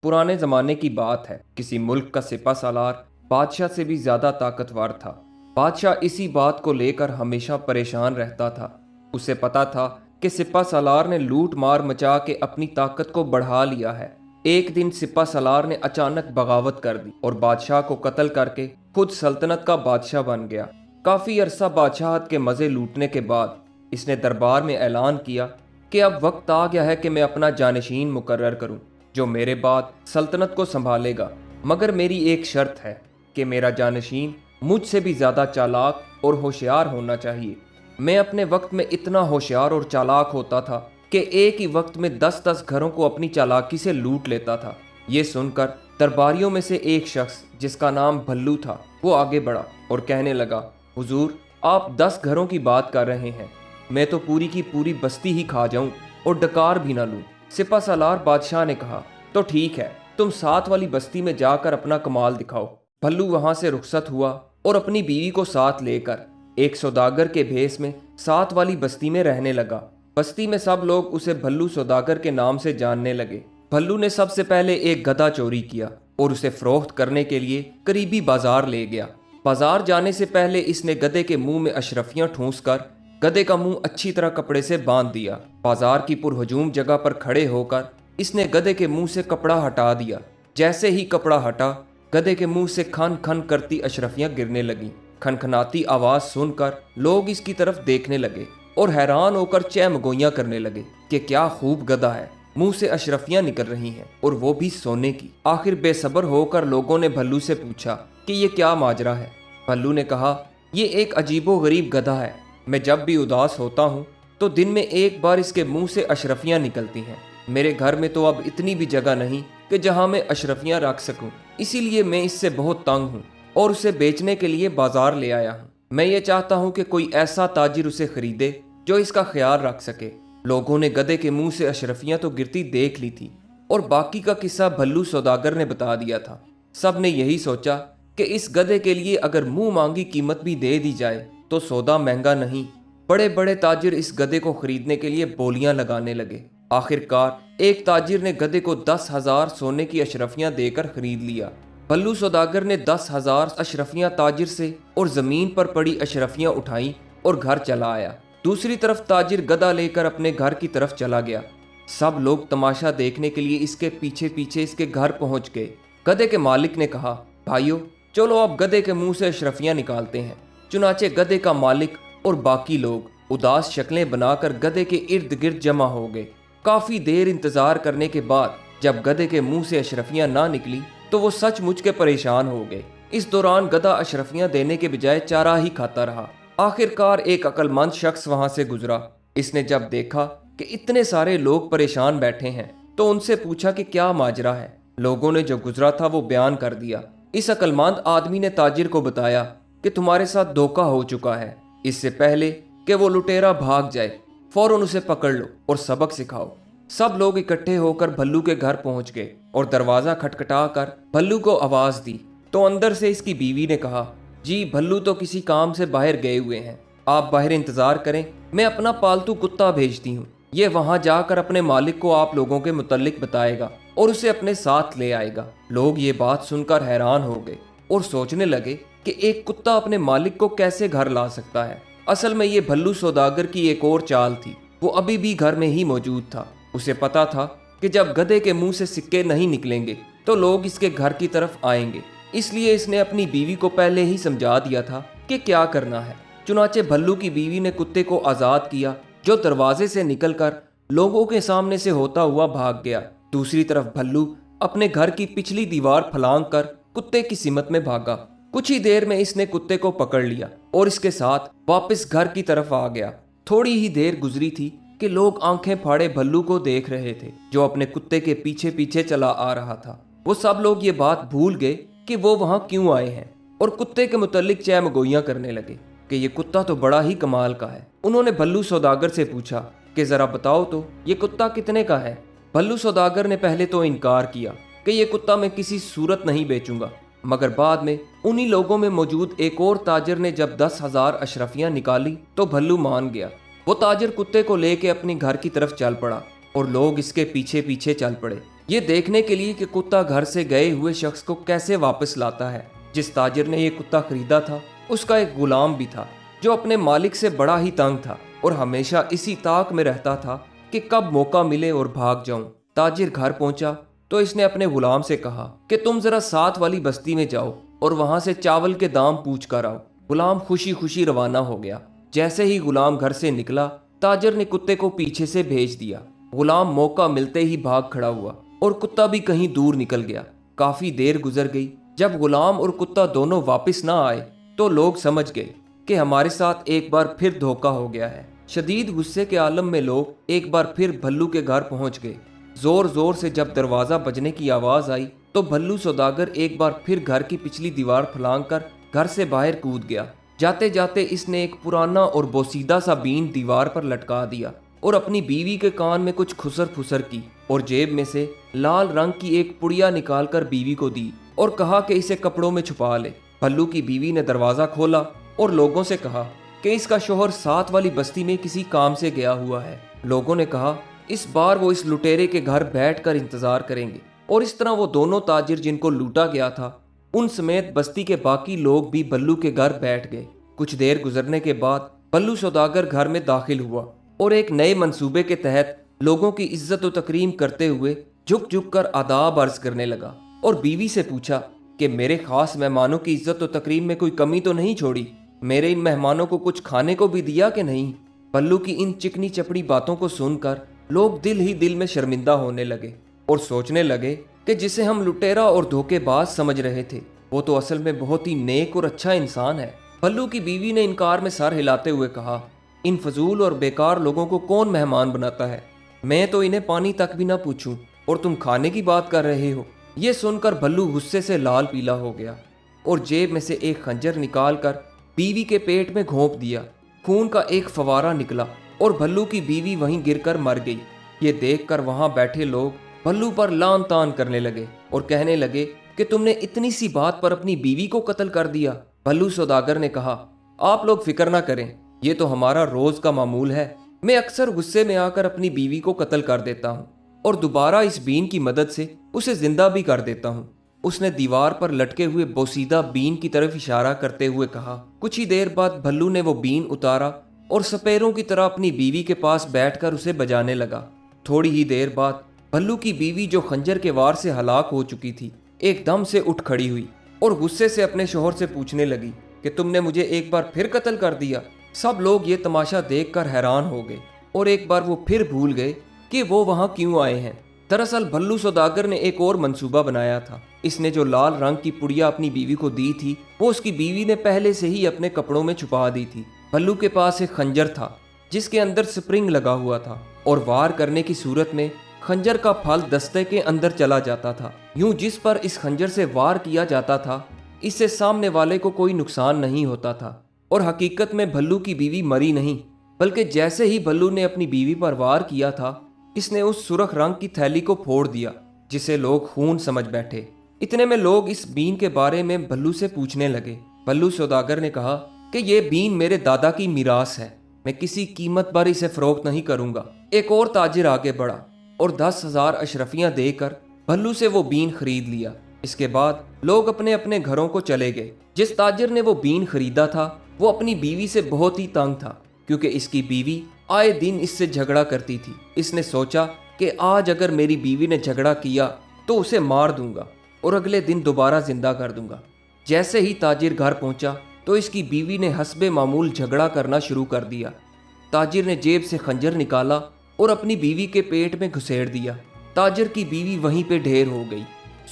पुराने ज़माने की बात है। किसी मुल्क का सिपा सालार बादशाह से भी ज़्यादा ताकतवर था। बादशाह इसी बात को लेकर हमेशा परेशान रहता था। उसे पता था कि सिपा सालार ने लूट मार मचा के अपनी ताकत को बढ़ा लिया है। एक दिन सिपा सालार ने अचानक बगावत कर दी और बादशाह को कत्ल करके खुद सल्तनत का बादशाह बन गया। काफ़ी अरसा बादशाहत के मज़े लूटने के बाद इसने दरबार में ऐलान किया कि अब वक्त आ गया है कि मैं अपना जानशीन मुकर्रर करूं, जो मेरे बाद सल्तनत को संभालेगा। मगर मेरी एक शर्त है कि मेरा जानशीन मुझसे भी ज़्यादा चालाक और होशियार होना चाहिए। मैं अपने वक्त में इतना होशियार और चालाक होता था कि एक ही वक्त में 10-10 घरों को अपनी चालाकी से लूट लेता था। ये सुनकर दरबारियों में से एक शख्स जिसका नाम भल्लू था, वो आगे बढ़ा और कहने लगा, हुजूर, आप 10 घरों की बात कर रहे हैं, मैं तो पूरी की पूरी बस्ती ही खा जाऊं और डकार भी ना लूं। सिपा सालार बादशाह ने कहा, तो ठीक है, तुम 7 वाली बस्ती में जाकर अपना कमाल दिखाओ। भल्लू वहां से रुखसत हुआ और अपनी बीवी को साथ लेकर एक सौदागर के भेस में 7 वाली बस्ती में रहने लगा। बस्ती में सब लोग उसे भल्लू सौदागर के नाम से जानने लगे। भल्लू ने सबसे पहले एक गधा चोरी किया और उसे फरोख्त करने के लिए करीबी बाजार ले गया। बाजार जाने से पहले इसने गधे के मुंह में अशरफियां ठूंस कर गधे का मुंह अच्छी तरह कपड़े से बांध दिया। बाजार की पुरहजूम जगह पर खड़े होकर इसने गधे के मुंह से कपड़ा हटा दिया। जैसे ही कपड़ा हटा, गधे के मुंह से खन खन करती अशरफियां गिरने लगीं। खनखनाती आवाज सुनकर लोग इसकी तरफ देखने लगे और हैरान होकर चहमगोइयां करने लगे कि क्या खूब गधा है, मुंह से अशरफियां निकल रही हैं और वो भी सोने की। आखिर बेसब्र होकर लोगों ने भल्लू से पूछा कि ये क्या माजरा है। भल्लू ने कहा, ये एक अजीबो गरीब गधा है। मैं जब भी उदास होता हूँ तो दिन में एक बार इसके मुंह से अशरफियां निकलती हैं। मेरे घर में तो अब इतनी भी जगह नहीं कि जहाँ मैं अशरफियां रख सकूं, इसीलिए मैं इससे बहुत तंग हूँ और उसे बेचने के लिए बाजार ले आया हूँ। मैं ये चाहता हूँ कि कोई ऐसा ताजिर उसे खरीदे जो इसका ख्याल रख सके। लोगों ने गधे के मुंह से अशरफियां तो गिरती देख ली थी और बाकी का किस्सा भल्लू सौदागर ने बता दिया था। सब ने यही सोचा कि इस गधे के लिए अगर मुंह मांगी कीमत भी दे दी जाए तो सौदा महंगा नहीं। बड़े बड़े ताजिर इस गधे को खरीदने के लिए बोलियां लगाने लगे। आखिरकार एक ताजिर ने गधे को 10,000 सोने की अशरफियां देकर खरीद लिया। भल्लू सौदागर ने 10,000 अशरफियां ताजिर से और जमीन पर पड़ी अशरफियां उठाई और घर चला आया। दूसरी तरफ ताजिर गधा लेकर अपने घर की तरफ चला गया। सब लोग तमाशा देखने के लिए इसके पीछे पीछे इसके घर पहुंच गए। गधे के मालिक ने कहा, भाइयों, चलो अब गधे के मुंह से अशरफियां निकालते हैं। चुनाचे गधे का मालिक और बाकी लोग उदास शक्लें बनाकर गधे के इर्द गिर्द जमा हो गए। काफी देर इंतजार करने के बाद जब गधे के मुंह से अशरफियां ना निकली तो वो सचमुच के परेशान हो गए। इस दौरान गधा अशरफियां देने के बजाय चारा ही खाता रहा। आखिरकार एक अक्लमंद शख्स वहां से गुजरा। इसने जब देखा कि इतने सारे लोग परेशान बैठे हैं तो उनसे पूछा कि क्या माजरा है। लोगों ने जो गुजरा था वो बयान कर दिया। इस अक्लमंद आदमी ने ताजिर को बताया कि तुम्हारे साथ धोखा हो चुका है। इससे पहले कि वो लुटेरा भाग जाए, फौरन उसे पकड़ लो और सबक सिखाओ। सब लोग इकट्ठे होकर भल्लू के घर पहुंच गए और दरवाजा खटखटा कर भल्लू को आवाज दी तो अंदर से इसकी बीवी ने कहा, जी भल्लू तो किसी काम से बाहर गए हुए हैं, आप बाहर इंतजार करें, मैं अपना पालतू कुत्ता भेजती हूँ। ये वहां जाकर अपने मालिक को आप लोगों के मुतल्लिक बताएगा और उसे अपने साथ ले आएगा। लोग ये बात सुनकर हैरान हो गए और सोचने लगे कि एक कुत्ता अपने मालिक को कैसे घर ला सकता है। असल में ये भल्लू सौदागर की एक और चाल थी। वो अभी भी घर में ही मौजूद था। उसे पता था कि जब गधे के मुंह से सिक्के नहीं निकलेंगे तो लोग इसके घर की तरफ आएंगे, इसलिए इसने अपनी बीवी को पहले ही समझा दिया था कि क्या करना है। चुनाचे भल्लू की बीवी ने कुत्ते को आजाद किया, जो दरवाजे से निकलकर लोगों के सामने से होता हुआ भाग गया। दूसरी तरफ भल्लू अपने घर की पिछली दीवार फलांग कर कुत्ते की सिमत में भागा। कुछ ही देर में इसने कुत्ते को पकड़ लिया और इसके साथ वापस घर की तरफ आ गया। थोड़ी ही देर गुजरी थी कि लोग आंखें फाड़े भल्लू को देख रहे थे, जो अपने कुत्ते के पीछे पीछे चला आ रहा था। वो सब लोग ये बात भूल गए कि वो वहां क्यों आए हैं और कुत्ते के मुतल्लिक चहमगोइयां करने लगे कि ये कुत्ता तो बड़ा ही कमाल का है। उन्होंने भल्लू सौदागर से पूछा कि जरा बताओ तो ये कुत्ता कितने का है। भल्लू सौदागर ने पहले तो इनकार किया कि ये कुत्ता मैं किसी सूरत नहीं बेचूंगा, मगर बाद में उन्हीं लोगों में मौजूद एक और ताजिर ने जब 10,000 अशरफियां निकाली तो भल्लू मान गया। वो ताजिर कुत्ते को लेके अपने घर की तरफ चल पड़ा और लोग इसके पीछे पीछे चल पड़े। یہ دیکھنے کے لیے کہ کتا گھر سے گئے ہوئے شخص کو کیسے واپس لاتا ہے۔ جس تاجر نے یہ کتا خریدا تھا اس کا ایک غلام بھی تھا جو اپنے مالک سے بڑا ہی تنگ تھا اور ہمیشہ اسی طاق میں رہتا تھا کہ کب موقع ملے اور بھاگ جاؤں۔ تاجر گھر پہنچا تو اس نے اپنے غلام سے کہا کہ تم ذرا ساتھ والی بستی میں جاؤ اور وہاں سے چاول کے دام پوچھ کر آؤ۔ غلام خوشی خوشی روانہ ہو گیا۔ جیسے ہی غلام گھر سے نکلا تاجر نے کتے کو پیچھے سے بھیج دیا۔ غلام موقع ملتے ہی بھاگ کھڑا ہوا اور کتا بھی کہیں دور نکل گیا۔ کافی دیر گزر گئی۔ جب غلام اور کتا دونوں واپس نہ آئے تو لوگ سمجھ گئے کہ ہمارے ساتھ ایک بار پھر دھوکہ ہو گیا ہے۔ شدید غصے کے عالم میں لوگ ایک بار پھر بھلو کے گھر پہنچ گئے۔ زور زور سے جب دروازہ بجنے کی آواز آئی تو بھلو سوداگر ایک بار پھر گھر کی پچھلی دیوار پھلانگ کر گھر سے باہر کود گیا۔ جاتے جاتے اس نے ایک پرانا اور بوسیدہ سا بین دیوار پر لٹکا دیا اور اپنی بیوی کے کان میں کچھ خسر پھسر کی اور جیب میں سے لال رنگ کی ایک پڑیا نکال کر بیوی کو دی اور کہا کہ اسے کپڑوں میں چھپا لے۔ بھلو کی بیوی نے دروازہ کھولا اور لوگوں سے کہا کہ اس کا شوہر ساتھ والی بستی میں کسی کام سے گیا ہوا ہے۔ لوگوں نے کہا اس بار وہ اس لٹیرے کے گھر بیٹھ کر انتظار کریں گے، اور اس طرح وہ دونوں تاجر جن کو لوٹا گیا تھا ان سمیت بستی کے باقی لوگ بھی بھلو کے گھر بیٹھ گئے۔ کچھ دیر گزرنے کے بعد بھلو سوداگر گھر میں داخل ہوا اور ایک نئے منصوبے کے تحت لوگوں کی عزت و تکریم کرتے ہوئے جھک جھک کر آداب عرض کرنے لگا اور بیوی سے پوچھا کہ میرے خاص مہمانوں کی عزت و تکریم میں کوئی کمی تو نہیں چھوڑی؟ میرے ان مہمانوں کو کچھ کھانے کو بھی دیا کہ نہیں؟ بھلو کی ان چکنی چپڑی باتوں کو سن کر لوگ دل ہی دل میں شرمندہ ہونے لگے اور سوچنے لگے کہ جسے ہم لٹیرا اور دھوکے باز سمجھ رہے تھے وہ تو اصل میں بہت ہی نیک اور اچھا انسان ہے۔ بھلو کی بیوی نے انکار میں سر ہلاتے ہوئے کہا ان فضول اور بیکار لوگوں کو کون مہمان بناتا ہے؟ میں تو انہیں پانی تک بھی نہ پوچھوں اور تم کھانے کی بات کر رہے ہو۔ یہ سن کر بھلو غصے سے لال پیلا ہو گیا اور جیب میں سے ایک خنجر نکال کر بیوی کے پیٹ میں گھونپ دیا۔ خون کا ایک فوارہ نکلا اور بھلو کی بیوی وہیں گر کر مر گئی۔ یہ دیکھ کر وہاں بیٹھے لوگ بھلو پر لان تان کرنے لگے اور کہنے لگے کہ تم نے اتنی سی بات پر اپنی بیوی کو قتل کر دیا۔ بھلو سوداگر نے کہا آپ لوگ فکر نہ کریں، یہ تو ہمارا روز کا معمول ہے۔ میں اکثر غصے میں آ کر اپنی بیوی کو قتل کر دیتا ہوں اور دوبارہ اس بین کی مدد سے اسے زندہ بھی کر دیتا ہوں۔ اس نے دیوار پر لٹکے ہوئے بوسیدہ بین کی طرف اشارہ کرتے ہوئے کہا۔ کچھ ہی دیر بعد بھلو نے وہ بین اتارا اور سپیروں کی طرح اپنی بیوی کے پاس بیٹھ کر اسے بجانے لگا۔ تھوڑی ہی دیر بعد بھلو کی بیوی جو خنجر کے وار سے ہلاک ہو چکی تھی ایک دم سے اٹھ کھڑی ہوئی اور غصے سے اپنے شوہر سے پوچھنے لگی کہ تم نے مجھے ایک بار پھر قتل کر دیا۔ سب لوگ یہ تماشا دیکھ کر حیران ہو گئے اور ایک بار وہ پھر بھول گئے کہ وہ وہاں کیوں آئے ہیں۔ دراصل بھلو سوداگر نے ایک اور منصوبہ بنایا تھا۔ اس نے جو لال رنگ کی پڑیا اپنی بیوی کو دی تھی وہ اس کی بیوی نے پہلے سے ہی اپنے کپڑوں میں چھپا دی تھی۔ بھلو کے پاس ایک خنجر تھا جس کے اندر سپرنگ لگا ہوا تھا اور وار کرنے کی صورت میں خنجر کا پھل دستے کے اندر چلا جاتا تھا۔ یوں جس پر اس خنجر سے وار کیا جاتا تھا اس سے سامنے والے کو کوئی نقصان نہیں ہوتا تھا، اور حقیقت میں بھلو کی بیوی مری نہیں، بلکہ جیسے ہی بھلو نے اپنی بیوی پر وار کیا تھا اس نے اس سرخ رنگ کی تھیلی کو پھوڑ دیا جسے لوگ خون سمجھ بیٹھے۔ اتنے میں لوگ اس بین کے بارے میں بھلو سے پوچھنے لگے۔ بھلو سوداگر نے کہا کہ یہ بین میرے دادا کی میراث ہے، میں کسی قیمت پر اسے فروخت نہیں کروں گا۔ ایک اور تاجر آگے بڑھا اور 10,000 اشرفیاں دے کر بھلو سے وہ بین خرید لیا۔ اس کے بعد لوگ اپنے اپنے گھروں کو چلے گئے۔ جس تاجر نے وہ بین خریدا تھا وہ اپنی بیوی سے بہت ہی تنگ تھا کیونکہ اس کی بیوی آئے دن اس سے جھگڑا کرتی تھی۔ اس نے سوچا کہ آج اگر میری بیوی نے جھگڑا کیا تو اسے مار دوں گا اور اگلے دن دوبارہ زندہ کر دوں گا۔ جیسے ہی تاجر گھر پہنچا تو اس کی بیوی نے حسب معمول جھگڑا کرنا شروع کر دیا۔ تاجر نے جیب سے خنجر نکالا اور اپنی بیوی کے پیٹ میں گھسیڑ دیا۔ تاجر کی بیوی وہیں پہ ڈھیر ہو گئی۔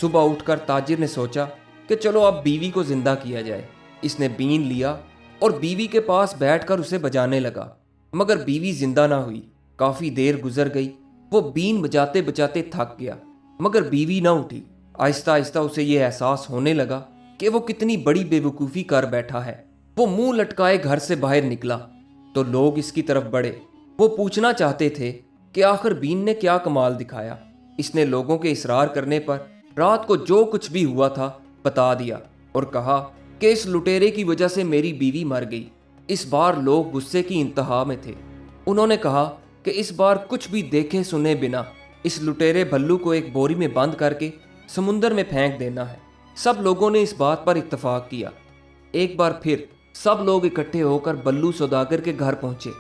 صبح اٹھ کر تاجر نے سوچا کہ چلو اب بیوی کو زندہ کیا جائے۔ اس نے بین لیا اور بیوی کے پاس بیٹھ کر اسے بجانے لگا، مگر بیوی زندہ نہ ہوئی۔ کافی دیر گزر گئی، وہ بین بجاتے بجاتے تھک گیا مگر بیوی نہ اٹھی۔ آہستہ آہستہ اسے یہ احساس ہونے لگا کہ وہ کتنی بڑی بے وقوفی کر بیٹھا ہے۔ وہ منہ لٹکائے گھر سے باہر نکلا تو لوگ اس کی طرف بڑھے۔ وہ پوچھنا چاہتے تھے کہ آخر بین نے کیا کمال دکھایا۔ اس نے لوگوں کے اصرار کرنے پر رات کو جو کچھ بھی ہوا تھا بتا دیا اور کہا کہ اس لٹیرے کی وجہ سے میری بیوی مر گئی۔ اس بار لوگ غصے کی انتہا میں تھے۔ انہوں نے کہا کہ اس بار کچھ بھی دیکھے سنے بنا इस लुटेरे भल्लू को एक बोरी में बंद करके समुंदर में फेंक देना है। सब लोगों ने इस बात पर इत्तेफाक किया। एक बार फिर सब लोग इकट्ठे होकर बल्लू सौदागर के घर पहुंचे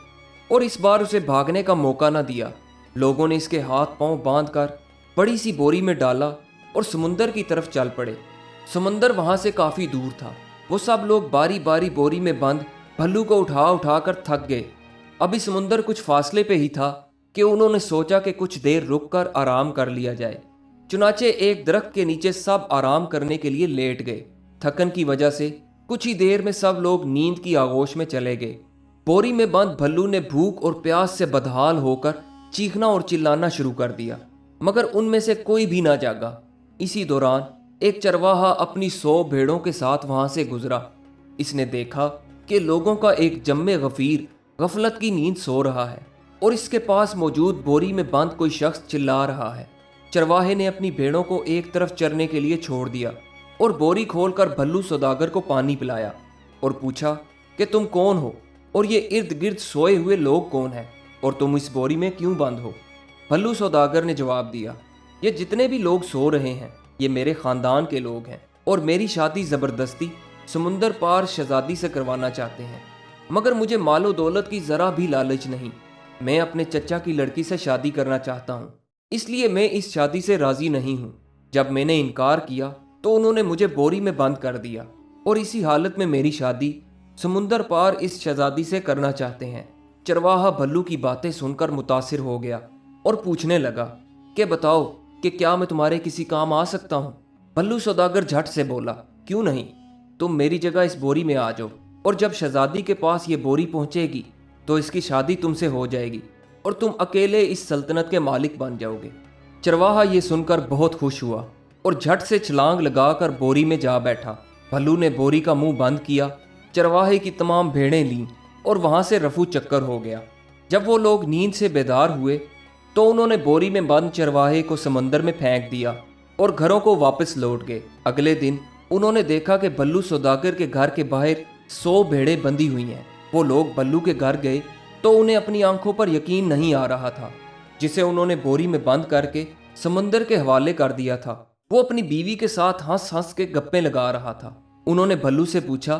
और इस बार उसे भागने का मौका न दिया। लोगों ने इसके हाथ पांव बांधकर बड़ी सी बोरी में डाला और समुंदर की तरफ चल पड़े। समुंदर वहां से काफी दूर था। वो सब लोग बारी बारी बोरी में बंद भल्लू को उठा उठा कर थक गए। अभी समुंदर कुछ फासले पे ही था कि उन्होंने सोचा कि कुछ देर रुककर आराम कर लिया जाए। चुनाचे एक दरख्त के नीचे सब आराम करने के लिए लेट गए। थकन की वजह से कुछ ही देर में सब लोग नींद की आगोश में चले गए। बोरी में बंद भल्लू ने भूख और प्यास से बदहाल होकर चीखना और चिल्लाना शुरू कर दिया, मगर उनमें से कोई भी ना जागा। इसी दौरान एक चरवाहा अपनी 100 भेड़ों के साथ वहां से गुजरा। इसने देखा कि लोगों का एक जम्मे गफीर गफलत की नींद सो रहा है और इसके पास मौजूद बोरी में बंद कोई शख्स चिल्ला रहा है। चरवाहे ने अपनी भेड़ों को एक तरफ चरने के लिए छोड़ दिया और बोरी खोलकर भल्लू सौदागर को पानी पिलाया और पूछा कि तुम कौन हो और ये इर्द गिर्द सोए हुए लोग कौन हैं और तुम इस बोरी में क्यों बंद हो। भल्लू सौदागर ने जवाब दिया, ये जितने भी लोग सो रहे हैं ये मेरे खानदान के लोग हैं और मेरी शादी ज़बरदस्ती समुंदर पार शहजादी से करवाना चाहते हैं, मगर मुझे मालो दौलत की ज़रा भी लालच नहीं। मैं अपने चचा की लड़की से शादी करना चाहता हूँ, इसलिए मैं इस शादी से राज़ी नहीं हूँ। जब मैंने इनकार किया तो उन्होंने मुझे बोरी में बंद कर दिया और इसी हालत में मेरी शादी समुंदर पार इस शहजादी से करना चाहते हैं। चरवाहा भल्लू की बातें सुनकर मुतासिर हो गया और पूछने लगा कि बताओ कि क्या मैं तुम्हारे किसी काम आ सकता हूँ। भल्लू सौदागर झट से बोला, क्यों नहीं, तुम मेरी जगह इस बोरी में आ जाओ और जब शहजादी के पास ये बोरी पहुंचेगी तो इसकी शादी तुमसे हो जाएगी और तुम अकेले इस सल्तनत के मालिक बन जाओगे। चरवाहा ये सुनकर बहुत खुश हुआ और झट से छलांग लगाकर बोरी में जा बैठा। भल्लू ने बोरी का मुंह बंद किया, चरवाहे की तमाम भेड़ें लीं और वहां से रफू चक्कर हो गया। जब वो लोग नींद से बेदार हुए तो उन्होंने बोरी में बंद चरवाहे को समंदर में फेंक दिया और घरों को वापस लौट गए। अगले दिन उन्होंने देखा कि भल्लू सौदागर के घर के बाहर 100 भेड़ें बंधी हुई हैं। वो लोग भल्लू के घर गए तो उन्हें अपनी आंखों पर यकीन नहीं आ रहा था, जिसे उन्होंने बोरी में बंद करके समंदर के हवाले कर दिया था। वो अपनी बीवी के साथ हंस हंस के गप्पे लगा रहा था। उन्होंने भल्लू से पूछा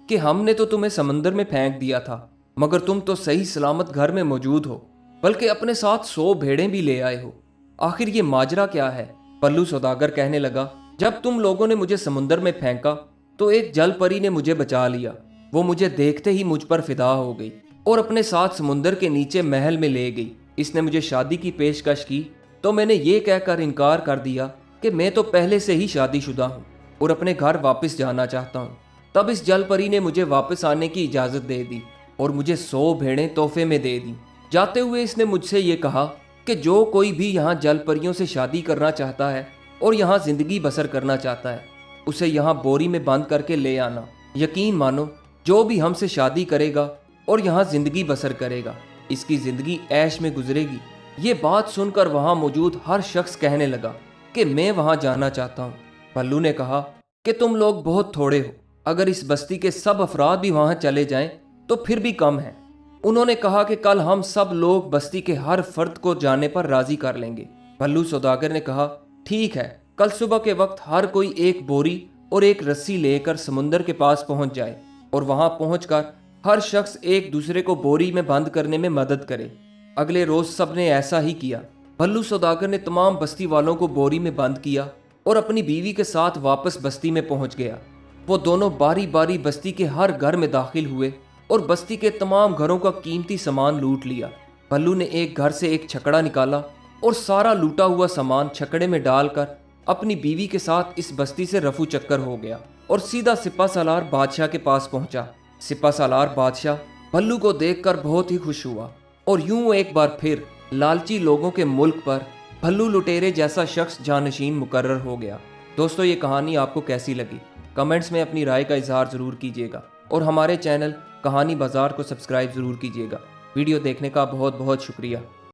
कि हमने तो तुम्हें समंदर में फेंक दिया था, मगर तुम तो सही सलामत घर में मौजूद हो, बल्कि अपने साथ 100 भेड़ें भी ले आए हो। आखिर ये माजरा क्या है। भल्लू सौदागर कहने लगा, जब तुम लोगों ने मुझे समुंदर में फेंका तो एक जल परी ने मुझे बचा लिया। वो मुझे देखते ही मुझ पर फिदा हो गई और अपने साथ समुंदर के नीचे महल में ले गई। इसने मुझे शादी की पेशकश की तो मैंने ये कहकर इनकार कर दिया कि मैं तो पहले से ही शादीशुदा हूँ और अपने घर वापस जाना चाहता हूँ। तब इस जल परी ने मुझे वापस आने की इजाज़त दे दी और मुझे 100 भेड़ें तोहफे में दे दी। जाते हुए इसने मुझसे ये कहा कि जो कोई भी यहाँ जल परियों से शादी करना चाहता है और यहाँ ज़िंदगी बसर करना चाहता है, उसे यहाँ बोरी में बंद करके ले आना। यकीन मानो, जो भी हमसे शादी करेगा और यहाँ ज़िंदगी बसर करेगा, इसकी ज़िंदगी ऐश में गुजरेगी। ये बात सुनकर वहाँ मौजूद हर शख्स कहने लगा कि मैं वहाँ जाना चाहता हूँ। भल्लू ने कहा कि तुम लोग बहुत थोड़े हो, अगर इस बस्ती के सब अफराद भी वहाँ चले जाएं तो फिर भी कम है। उन्होंने कहा कि कल हम सब लोग बस्ती के हर फर्द को जाने पर राजी कर लेंगे। भल्लू सौदागर ने कहा, ठीक है, कल सुबह के वक्त हर कोई एक बोरी और एक रस्सी लेकर समुंदर के पास पहुंच जाए और वहां पहुंचकर हर शख्स एक दूसरे को बोरी में बंद करने में मदद करे। अगले रोज सबने ऐसा ही किया। भल्लू सौदागर ने तमाम बस्ती वालों को बोरी में बंद किया और अपनी बीवी के साथ वापस बस्ती में पहुंच गया। वो दोनों बारी बारी बस्ती के हर घर में दाखिल हुए और बस्ती के तमाम घरों का कीमती सामान लूट लिया। भल्लू ने एक घर से एक छकड़ा निकाला और सारा लूटा हुआ सामान छकड़े में डालकर अपनी बीवी के साथ इस बस्ती से रफू चक्कर हो गया और सीधा सिपा सालार बादशाह के पास पहुंचा। सिपा सालार बादशाह भल्लू को देखकर बहुत ही खुश हुआ और यूं एक बार फिर लालची लोगों के मुल्क पर भल्लू लुटेरे जैसा शख्स जानशीन मुकर्रर हो गया। दोस्तों, ये कहानी आपको कैसी लगी? कमेंट्स में अपनी राय का इजहार ज़रूर कीजिएगा और हमारे चैनल कहानी बाज़ार को सब्सक्राइब ज़रूर कीजिएगा। वीडियो देखने का बहुत बहुत शुक्रिया।